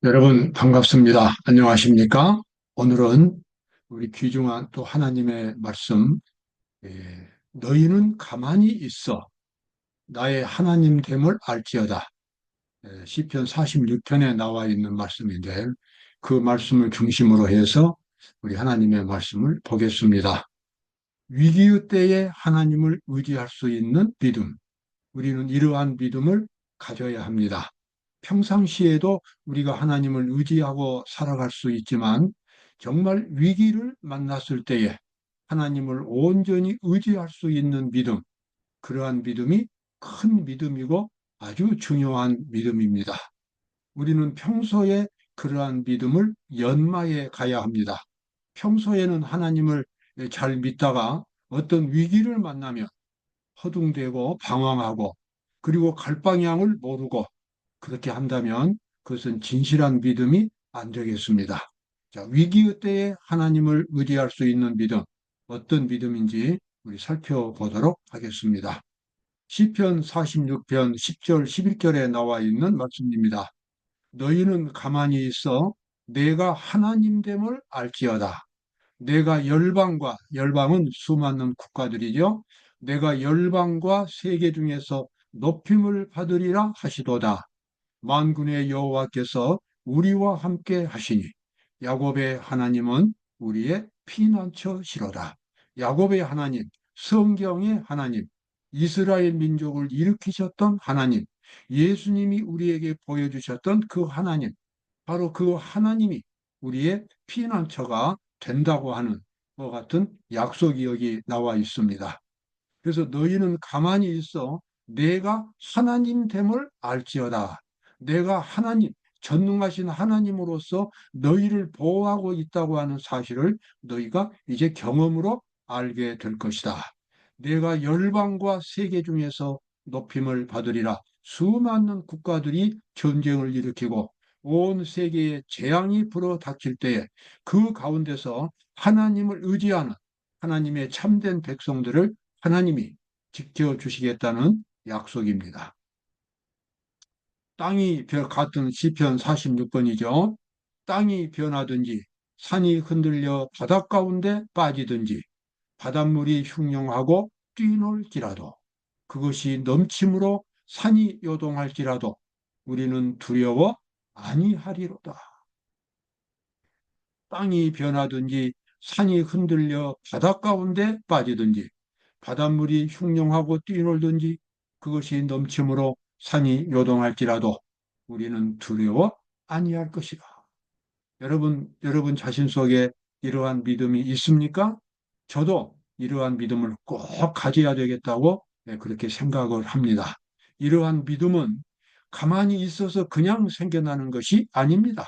여러분 반갑습니다. 안녕하십니까? 오늘은 우리 귀중한 또 하나님의 말씀, 너희는 가만히 있어 나의 하나님 됨을 알지어다. 시편 46편에 나와 있는 말씀인데 그 말씀을 중심으로 해서 우리 하나님의 말씀을 보겠습니다. 위기의 때에 하나님을 의지할 수 있는 믿음, 우리는 이러한 믿음을 가져야 합니다. 평상시에도 우리가 하나님을 의지하고 살아갈 수 있지만 정말 위기를 만났을 때에 하나님을 온전히 의지할 수 있는 믿음, 그러한 믿음이 큰 믿음이고 아주 중요한 믿음입니다. 우리는 평소에 그러한 믿음을 연마해 가야 합니다. 평소에는 하나님을 잘 믿다가 어떤 위기를 만나면 허둥대고 방황하고 그리고 갈 방향을 모르고 그렇게 한다면 그것은 진실한 믿음이 안 되겠습니다. 자, 위기의 때에 하나님을 의지할 수 있는 믿음, 어떤 믿음인지 우리 살펴보도록 하겠습니다. 시편 46편 10절, 11절에 나와 있는 말씀입니다. 너희는 가만히 있어 내가 하나님됨을 알지어다. 내가 열방과, 열방은 수많은 국가들이죠. 내가 열방과 세계 중에서 높임을 받으리라 하시도다. 만군의 여호와께서 우리와 함께 하시니 야곱의 하나님은 우리의 피난처시로다. 야곱의 하나님, 성경의 하나님, 이스라엘 민족을 일으키셨던 하나님, 예수님이 우리에게 보여주셨던 그 하나님, 바로 그 하나님이 우리의 피난처가 된다고 하는 것 같은 약속이 여기 나와 있습니다. 그래서 너희는 가만히 있어 내가 하나님 됨을 알지어다. 내가 하나님, 전능하신 하나님으로서 너희를 보호하고 있다고 하는 사실을 너희가 이제 경험으로 알게 될 것이다. 내가 열방과 세계 중에서 높임을 받으리라. 수많은 국가들이 전쟁을 일으키고 온 세계에 재앙이 불어 닥칠 때에 그 가운데서 하나님을 의지하는 하나님의 참된 백성들을 하나님이 지켜주시겠다는 약속입니다. 땅이 같은 시편 46번이죠. 땅이 변하든지 산이 흔들려 바닷 가운데 빠지든지 바닷물이 흉룡하고 뛰놀지라도 그것이 넘침으로 산이 요동할지라도 우리는 두려워 아니하리로다. 땅이 변하든지 산이 흔들려 바닷 가운데 빠지든지 바닷물이 흉룡하고 뛰놀든지 그것이 넘침으로 산이 요동할지라도 우리는 두려워 아니할 것이다. 여러분 자신 속에 이러한 믿음이 있습니까? 저도 이러한 믿음을 꼭 가져야 되겠다고 그렇게 생각을 합니다. 이러한 믿음은 가만히 있어서 그냥 생겨나는 것이 아닙니다.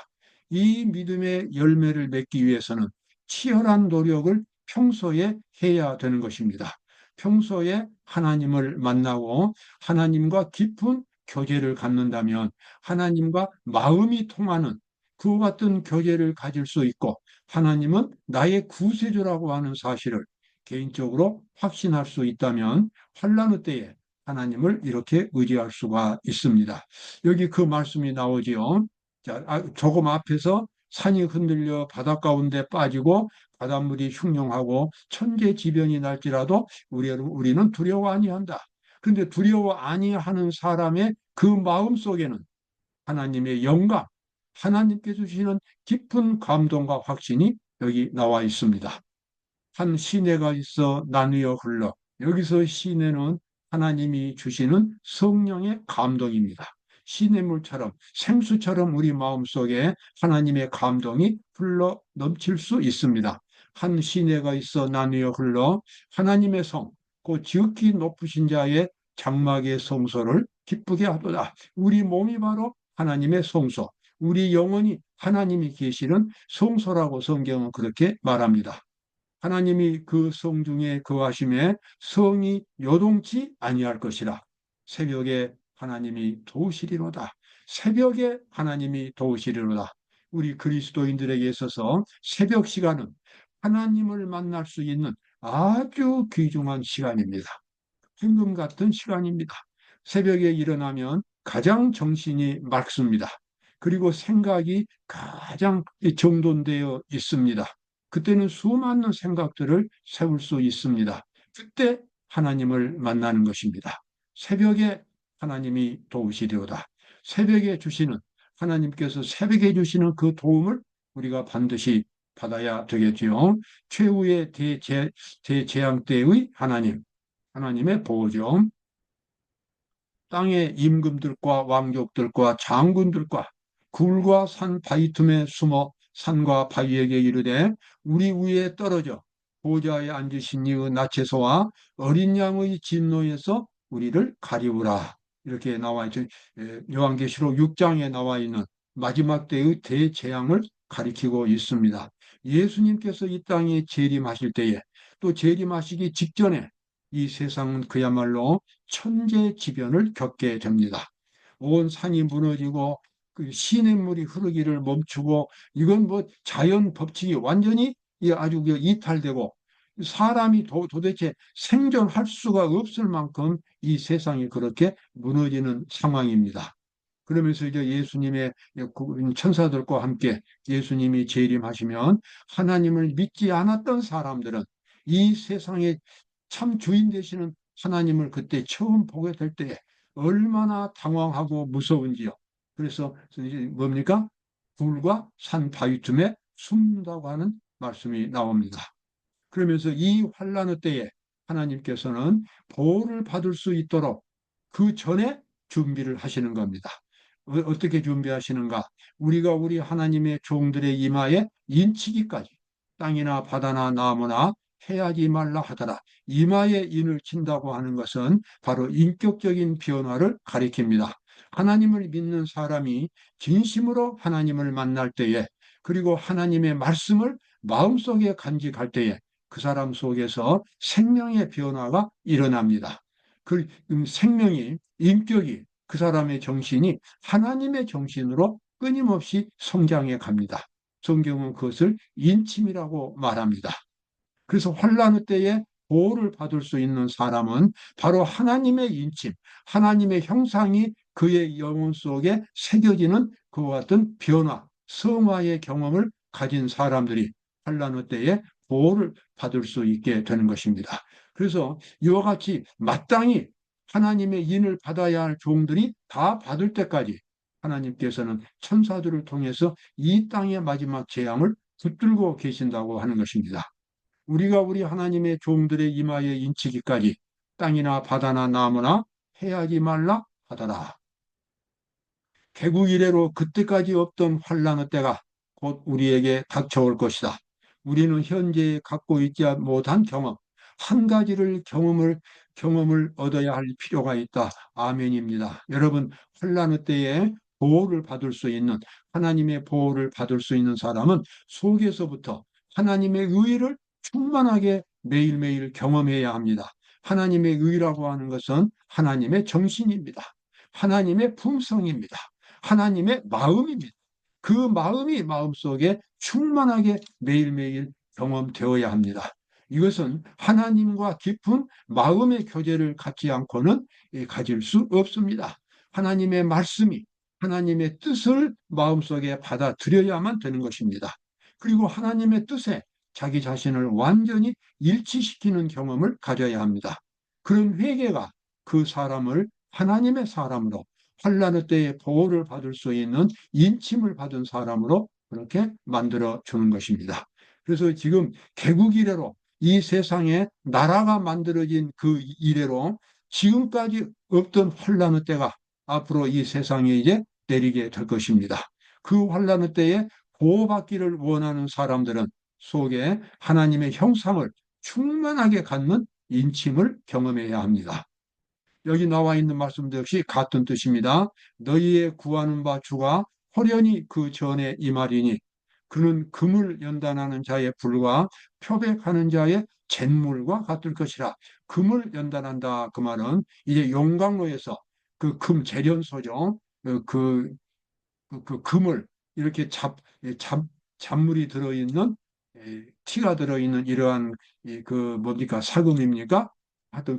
이 믿음의 열매를 맺기 위해서는 치열한 노력을 평소에 해야 되는 것입니다. 평소에 하나님을 만나고 하나님과 깊은 교제를 갖는다면 하나님과 마음이 통하는 그 같은 교제를 가질 수 있고 하나님은 나의 구세주라고 하는 사실을 개인적으로 확신할 수 있다면 환난의 때에 하나님을 이렇게 의지할 수가 있습니다. 여기 그 말씀이 나오지요. 자, 조금 앞에서 산이 흔들려 바닷 가운데 빠지고 바닷물이 흉룡하고 천재지변이 날지라도 우리는 두려워 아니한다. 그런데 두려워 아니하는 사람의 그 마음 속에는 하나님의 영광, 하나님께 주시는 깊은 감동과 확신이 여기 나와 있습니다. 한 시내가 있어 나누어 흘러. 여기서 시내는 하나님이 주시는 성령의 감동입니다. 시냇물처럼 생수처럼 우리 마음속에 하나님의 감동이 흘러 넘칠 수 있습니다. 한 시내가 있어 나누어 흘러 하나님의 성, 그 지극히 높으신 자의 장막의 성소를 기쁘게 하도다. 우리 몸이 바로 하나님의 성소, 우리 영혼이 하나님이 계시는 성소라고 성경은 그렇게 말합니다. 하나님이 그 성 중에 거하심에 성이 요동치 아니할 것이라. 새벽에 하나님이 도우시리로다. 새벽에 하나님이 도우시리로다. 우리 그리스도인들에게 있어서 새벽 시간은 하나님을 만날 수 있는 아주 귀중한 시간입니다. 황금 같은 시간입니다. 새벽에 일어나면 가장 정신이 맑습니다. 그리고 생각이 가장 정돈되어 있습니다. 그때는 수많은 생각들을 세울 수 있습니다. 그때 하나님을 만나는 것입니다. 새벽에 하나님이 도우시리로다. 새벽에 주시는 하나님께서 새벽에 주시는 그 도움을 우리가 반드시 받아야 되겠지요. 최후의 대재앙 때의 하나님의 보호죠. 땅의 임금들과 왕족들과 장군들과 굴과 산 바위 틈에 숨어 산과 바위에게 이르되 우리 위에 떨어져 보좌에 앉으신 이의 나체소와 어린 양의 진노에서 우리를 가리우라. 이렇게 나와 있죠. 요한계시록 6장에 나와 있는 마지막 때의 대재앙을 가리키고 있습니다. 예수님께서 이 땅에 재림하실 때에 또 재림하시기 직전에 이 세상은 그야말로 천재지변을 겪게 됩니다. 온 산이 무너지고 그 시냇물이 흐르기를 멈추고 이건 뭐 자연 법칙이 완전히 아주 이탈되고 사람이 도대체 생존할 수가 없을 만큼 이 세상이 그렇게 무너지는 상황입니다. 그러면서 이제 예수님의 천사들과 함께 예수님이 재림하시면 하나님을 믿지 않았던 사람들은 이 세상에 참 주인 되시는 하나님을 그때 처음 보게 될 때 얼마나 당황하고 무서운지요. 그래서 뭡니까? 굴과 산 바위 틈에 숨는다고 하는 말씀이 나옵니다. 그러면서 이 환란의 때에 하나님께서는 보호를 받을 수 있도록 그 전에 준비를 하시는 겁니다. 어떻게 준비하시는가? 우리가 우리 하나님의 종들의 이마에 인치기까지 땅이나 바다나 나무나 해하지 말라 하더라. 이마에 인을 친다고 하는 것은 바로 인격적인 변화를 가리킵니다. 하나님을 믿는 사람이 진심으로 하나님을 만날 때에 그리고 하나님의 말씀을 마음속에 간직할 때에 그 사람 속에서 생명의 변화가 일어납니다. 그 생명이, 인격이, 그 사람의 정신이 하나님의 정신으로 끊임없이 성장해 갑니다. 성경은 그것을 인침이라고 말합니다. 그래서 환란의 때에 보호를 받을 수 있는 사람은 바로 하나님의 인침, 하나님의 형상이 그의 영혼 속에 새겨지는 그와 같은 변화, 성화의 경험을 가진 사람들이 환란의 때에 보호를 받을 수 있게 되는 것입니다. 그래서 이와 같이 마땅히 하나님의 인을 받아야 할 종들이 다 받을 때까지 하나님께서는 천사들을 통해서 이 땅의 마지막 재앙을 붙들고 계신다고 하는 것입니다. 우리가 우리 하나님의 종들의 이마에 인치기까지 땅이나 바다나 나무나 해하지 말라 하더라. 개국 이래로 그때까지 없던 환란의 때가 곧 우리에게 닥쳐올 것이다. 우리는 현재 갖고 있지 못한 경험, 한 가지를 경험을 얻어야 할 필요가 있다. 아멘입니다. 여러분, 환란의 때에 보호를 받을 수 있는 하나님의 보호를 받을 수 있는 사람은 속에서부터 하나님의 의를 충만하게 매일매일 경험해야 합니다. 하나님의 의라고 하는 것은 하나님의 정신입니다. 하나님의 품성입니다. 하나님의 마음입니다. 그 마음이 마음속에 충만하게 매일매일 경험되어야 합니다. 이것은 하나님과 깊은 마음의 교제를 갖지 않고는 가질 수 없습니다. 하나님의 말씀이 하나님의 뜻을 마음속에 받아들여야만 되는 것입니다. 그리고 하나님의 뜻에 자기 자신을 완전히 일치시키는 경험을 가져야 합니다. 그런 회개가 그 사람을 하나님의 사람으로 환란의 때에 보호를 받을 수 있는 인침을 받은 사람으로 그렇게 만들어 주는 것입니다. 그래서 지금 개국 이래로 이 세상에 나라가 만들어진 그 이래로 지금까지 없던 환란의 때가 앞으로 이 세상에 이제 내리게 될 것입니다. 그 환란의 때에 보호받기를 원하는 사람들은 속에 하나님의 형상을 충만하게 갖는 인침을 경험해야 합니다. 여기 나와 있는 말씀도 역시 같은 뜻입니다. 너희의 구하는 바 주가 호련히 그 전에 이 말이니 그는 금을 연단하는 자의 불과 표백하는 자의 잿물과 같을 것이라. 금을 연단한다 그 말은 이제 용광로에서 그 금 재련소죠. 그, 그 금을 이렇게 잡물이 들어있는 티가 들어있는 이러한 그 뭡니까 사금입니까? 하여튼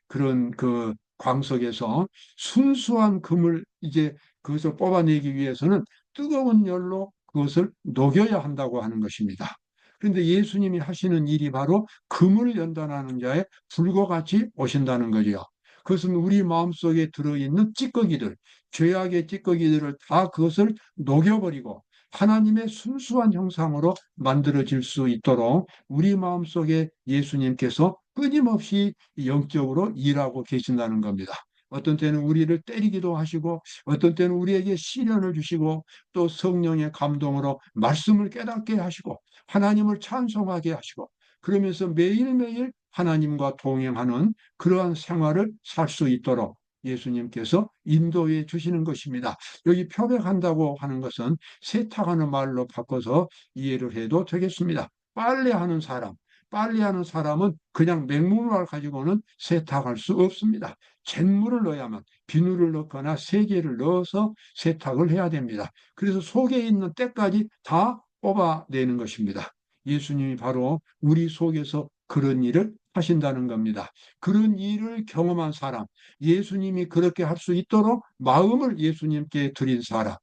그런 그 광석에서 순수한 금을 이제 거기서 뽑아내기 위해서는 뜨거운 열로 그것을 녹여야 한다고 하는 것입니다. 그런데 예수님이 하시는 일이 바로 금을 연단하는 자의 불과 같이 오신다는 거죠. 그것은 우리 마음속에 들어있는 찌꺼기들, 죄악의 찌꺼기들을 다 그것을 녹여버리고 하나님의 순수한 형상으로 만들어질 수 있도록 우리 마음속에 예수님께서 끊임없이 영적으로 일하고 계신다는 겁니다. 어떤 때는 우리를 때리기도 하시고 어떤 때는 우리에게 시련을 주시고 또 성령의 감동으로 말씀을 깨닫게 하시고 하나님을 찬송하게 하시고 그러면서 매일매일 하나님과 동행하는 그러한 생활을 살 수 있도록 예수님께서 인도해 주시는 것입니다. 여기 표백한다고 하는 것은 세탁하는 말로 바꿔서 이해를 해도 되겠습니다. 빨래하는 사람, 빨래하는 사람은 그냥 맹물만 가지고는 세탁할 수 없습니다. 잿물을 넣어야만 비누를 넣거나 세제를 넣어서 세탁을 해야 됩니다. 그래서 속에 있는 때까지 다 뽑아내는 것입니다. 예수님이 바로 우리 속에서 그런 일을 하신다는 겁니다. 그런 일을 경험한 사람, 예수님이 그렇게 할 수 있도록 마음을 예수님께 드린 사람,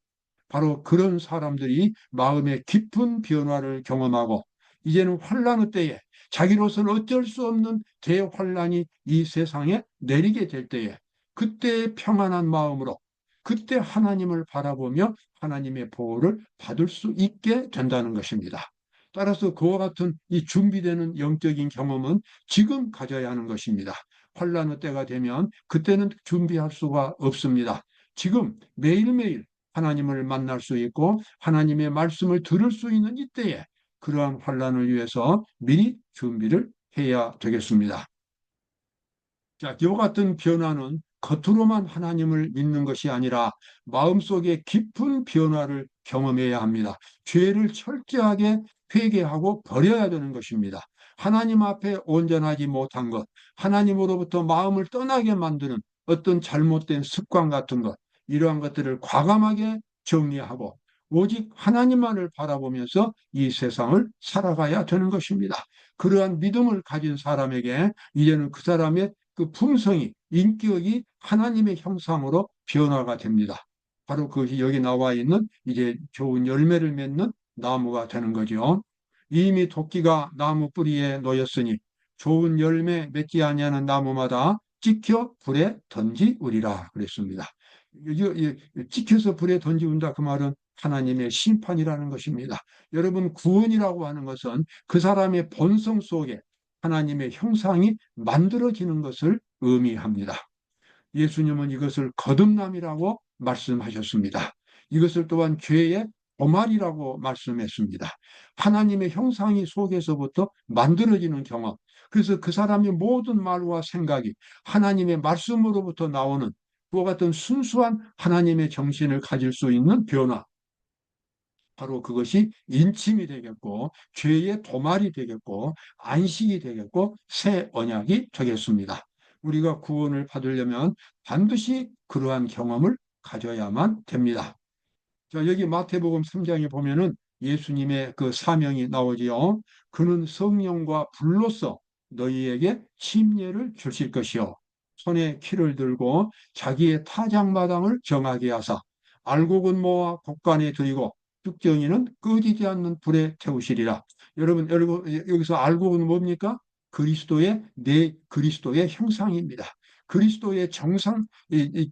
바로 그런 사람들이 마음의 깊은 변화를 경험하고 이제는 환란의 때에 자기로서는 어쩔 수 없는 대환란이 이 세상에 내리게 될 때에 그때 평안한 마음으로 그때 하나님을 바라보며 하나님의 보호를 받을 수 있게 된다는 것입니다. 따라서 그와 같은 이 준비되는 영적인 경험은 지금 가져야 하는 것입니다. 환란의 때가 되면 그때는 준비할 수가 없습니다. 지금 매일매일 하나님을 만날 수 있고 하나님의 말씀을 들을 수 있는 이때에 그러한 환란을 위해서 미리 준비를 해야 되겠습니다. 자, 이와 같은 변화는 겉으로만 하나님을 믿는 것이 아니라 마음속에 깊은 변화를 경험해야 합니다. 죄를 철저하게 회개하고 버려야 되는 것입니다. 하나님 앞에 온전하지 못한 것, 하나님으로부터 마음을 떠나게 만드는 어떤 잘못된 습관 같은 것, 이러한 것들을 과감하게 정리하고 오직 하나님만을 바라보면서 이 세상을 살아가야 되는 것입니다. 그러한 믿음을 가진 사람에게 이제는 그 사람의 그 품성이, 인격이 하나님의 형상으로 변화가 됩니다. 바로 그것이 여기 나와 있는 이제 좋은 열매를 맺는 나무가 되는 거죠. 이미 도끼가 나무 뿌리에 놓였으니 좋은 열매 맺지 아니하는 나무마다 찍혀 불에 던지우리라 그랬습니다. 찍혀서 불에 던지운다 그 말은 하나님의 심판이라는 것입니다. 여러분 구원이라고 하는 것은 그 사람의 본성 속에 하나님의 형상이 만들어지는 것을 의미합니다. 예수님은 이것을 거듭남이라고 말씀하셨습니다. 이것을 또한 죄의 도말이라고 말씀했습니다. 하나님의 형상이 속에서부터 만들어지는 경험. 그래서 그 사람의 모든 말과 생각이 하나님의 말씀으로부터 나오는 그와 같은 순수한 하나님의 정신을 가질 수 있는 변화. 바로 그것이 인침이 되겠고 죄의 도말이 되겠고 안식이 되겠고 새 언약이 되겠습니다. 우리가 구원을 받으려면 반드시 그러한 경험을 가져야만 됩니다. 자, 여기 마태복음 3장에 보면은 예수님의 그 사명이 나오지요. 그는 성령과 불로써 너희에게 침례를 주실 것이요. 손에 키를 들고 자기의 타작마당을 정하게 하사 알곡은 모아 곡간에 들이고 죽정이는 꺼지지 않는 불에 태우시리라. 여러분 여기서 알곡은 뭡니까? 그리스도의 내 그리스도의 형상입니다. 그리스도의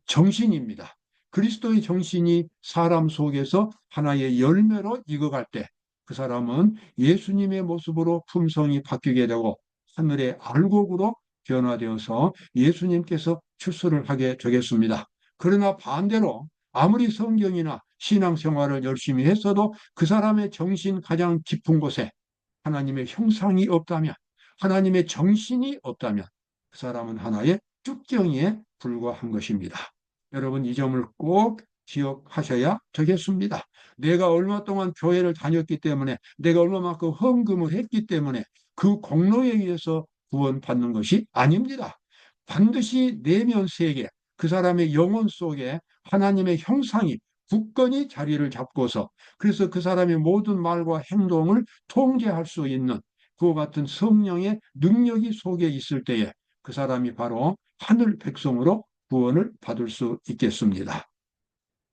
정신입니다. 그리스도의 정신이 사람 속에서 하나의 열매로 익어갈 때 그 사람은 예수님의 모습으로 품성이 바뀌게 되고 하늘의 알곡으로 변화되어서 예수님께서 출세를 하게 되겠습니다. 그러나 반대로 아무리 성경이나 신앙생활을 열심히 했어도 그 사람의 정신 가장 깊은 곳에 하나님의 형상이 없다면, 하나님의 정신이 없다면 그 사람은 하나의 쭉정이에 불과한 것입니다. 여러분 이 점을 꼭 기억하셔야 되겠습니다. 내가 얼마 동안 교회를 다녔기 때문에 내가 얼마만큼 헌금을 했기 때문에 그 공로에 의해서 구원받는 것이 아닙니다. 반드시 내면 세계, 그 사람의 영혼 속에 하나님의 형상이 굳건히 자리를 잡고서 그래서 그 사람의 모든 말과 행동을 통제할 수 있는 그와 같은 성령의 능력이 속에 있을 때에 그 사람이 바로 하늘 백성으로 구원을 받을 수 있겠습니다.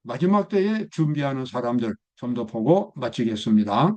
마지막 때에 준비하는 사람들 좀 더 보고 마치겠습니다.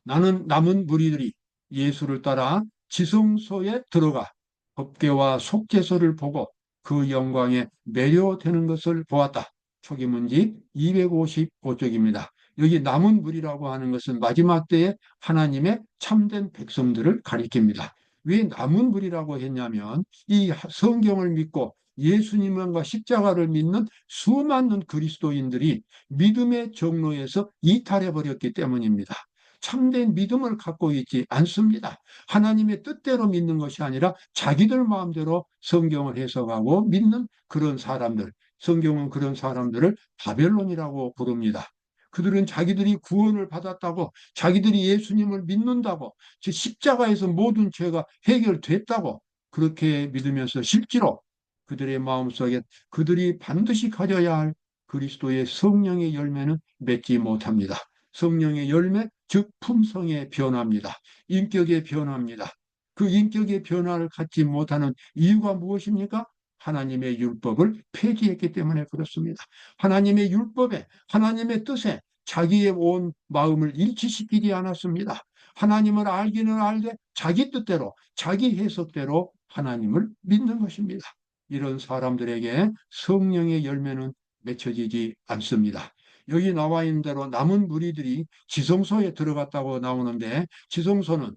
나는 남은 무리들이 예수를 따라 지성소에 들어가 법궤와 속죄소를 보고 그 영광에 매료되는 것을 보았다. 초기문집 255쪽입니다. 여기 남은 무리라고 하는 것은 마지막 때에 하나님의 참된 백성들을 가리킵니다. 왜 남은 무리라고 했냐면 이 성경을 믿고 예수님과 십자가를 믿는 수많은 그리스도인들이 믿음의 정로에서 이탈해 버렸기 때문입니다. 참된 믿음을 갖고 있지 않습니다. 하나님의 뜻대로 믿는 것이 아니라 자기들 마음대로 성경을 해석하고 믿는 그런 사람들. 성경은 그런 사람들을 바벨론이라고 부릅니다. 그들은 자기들이 구원을 받았다고, 자기들이 예수님을 믿는다고, 십자가에서 모든 죄가 해결됐다고 그렇게 믿으면서 실제로 그들의 마음속에 그들이 반드시 가져야 할 그리스도의 성령의 열매는 맺지 못합니다. 성령의 열매, 즉 품성의 변화입니다. 인격의 변화입니다. 그 인격의 변화를 갖지 못하는 이유가 무엇입니까? 하나님의 율법을 폐지했기 때문에 그렇습니다. 하나님의 율법에, 하나님의 뜻에 자기의 온 마음을 일치시키지 않았습니다. 하나님을 알기는 알되 자기 뜻대로, 자기 해석대로 하나님을 믿는 것입니다. 이런 사람들에게 성령의 열매는 맺혀지지 않습니다. 여기 나와 있는 대로 남은 무리들이 지성소에 들어갔다고 나오는데, 지성소는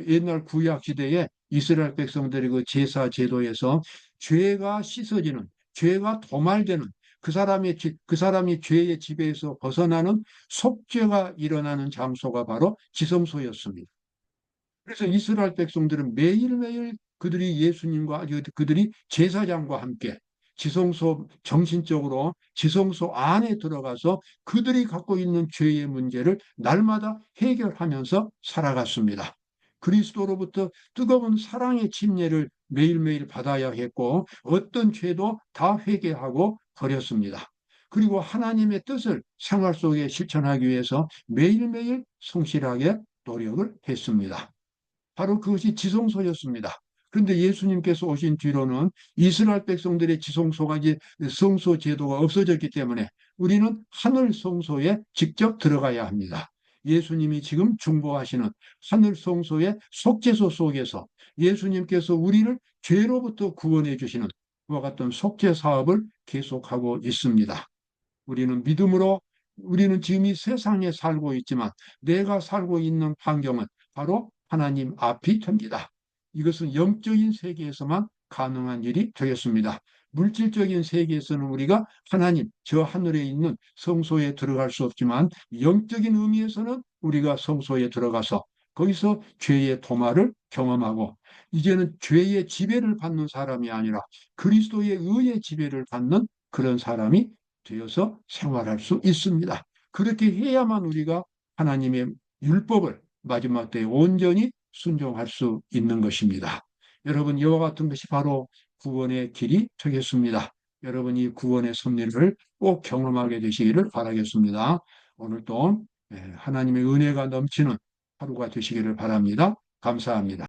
옛날 구약 시대에 이스라엘 백성들의 그 제사 제도에서 죄가 씻어지는, 죄가 도말되는, 그 사람이 죄의 지배에서 벗어나는 속죄가 일어나는 장소가 바로 지성소였습니다. 그래서 이스라엘 백성들은 매일매일 그들이 예수님과 그들이 제사장과 함께 지성소 정신적으로 지성소 안에 들어가서 그들이 갖고 있는 죄의 문제를 날마다 해결하면서 살아갔습니다. 그리스도로부터 뜨거운 사랑의 침례를 매일매일 받아야 했고 어떤 죄도 다 회개하고 버렸습니다. 그리고 하나님의 뜻을 생활 속에 실천하기 위해서 매일매일 성실하게 노력을 했습니다. 바로 그것이 지성소였습니다. 그런데 예수님께서 오신 뒤로는 이스라엘 백성들의 지성소가 이제 성소 제도가 없어졌기 때문에 우리는 하늘 성소에 직접 들어가야 합니다. 예수님이 지금 중보하시는 하늘 성소의 속죄소 속에서 예수님께서 우리를 죄로부터 구원해 주시는 그와 같은 속죄 사업을 계속하고 있습니다. 우리는 믿음으로 우리는 지금 이 세상에 살고 있지만 내가 살고 있는 환경은 바로 하나님 앞이 됩니다. 이것은 영적인 세계에서만 가능한 일이 되겠습니다. 물질적인 세계에서는 우리가 하나님, 저 하늘에 있는 성소에 들어갈 수 없지만 영적인 의미에서는 우리가 성소에 들어가서 거기서 죄의 도말을 경험하고 이제는 죄의 지배를 받는 사람이 아니라 그리스도의 의의 지배를 받는 그런 사람이 되어서 생활할 수 있습니다. 그렇게 해야만 우리가 하나님의 율법을 마지막 때에 온전히 순종할 수 있는 것입니다. 여러분, 이와 같은 것이 바로 구원의 길이 되겠습니다. 여러분이 구원의 섭리를 꼭 경험하게 되시기를 바라겠습니다. 오늘도 하나님의 은혜가 넘치는 하루가 되시기를 바랍니다. 감사합니다.